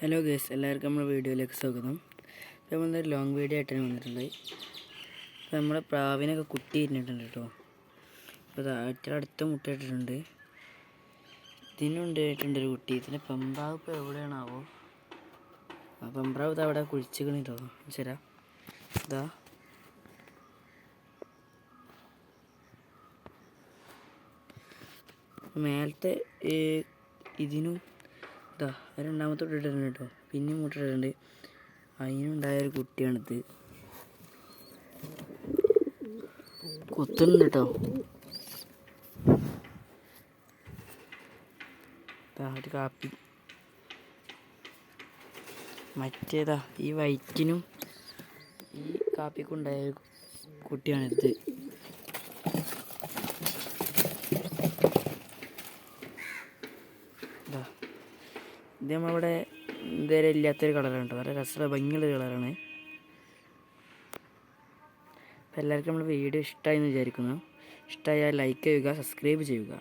Hello guys, എല്ലാവർക്കും നമ്മുടെ വീഡിയോയിലേക്ക് സ്വാഗതം. ഇപ്പോൾ നമ്മളൊരു ലോങ് വീഡിയോ ആയിട്ടാണ് വന്നിട്ടുള്ളത്. അപ്പോൾ നമ്മുടെ പ്രാവിനൊക്കെ കുട്ടി ഇരുന്നിട്ടുണ്ട് കേട്ടോ. അപ്പോൾ അടുത്ത മുട്ട ഇട്ടിട്ടുണ്ട്. ഇതിനുണ്ടായിട്ടുണ്ടൊരു കുട്ടി. ഇതിൻ്റെ പെമ്പ്രാവ് ഇപ്പോൾ എവിടെയാണാവോ? ആ പെമ്പ്രാവ് ഇത് അവിടെ കുഴിച്ചിക്കണിട്ടോ. ശരാ ഇതാ മേലത്തെ ഇതിനും ഇതാ രണ്ടാമത്തെ ഇട്ടിട്ടുണ്ട് കേട്ടോ. പിന്നെയും മുട്ടിട്ടുണ്ട്. അതിനുണ്ടായൊരു കുട്ടിയാണിത്. കൊത്തുന്നുണ്ട് കേട്ടോ. ഒരു കാപ്പി. മറ്റേതാ ഈ വൈറ്റിനും ഈ കാപ്പിക്കും ഉണ്ടായ കുട്ടിയാണിത്. ഇത് നമ്മളിവിടെ ഇതുവരെ ഇല്ലാത്തൊരു കളറാണ് കേട്ടോ. നല്ല രസമുള്ള ഭംഗിയുള്ളൊരു കളറാണ്. അപ്പോൾ എല്ലാവർക്കും നമ്മുടെ വീഡിയോ ഇഷ്ടമായി എന്ന് വിചാരിക്കുന്നു. ഇഷ്ടമായാൽ ലൈക്ക് ചെയ്യുക, സബ്സ്ക്രൈബ് ചെയ്യുക.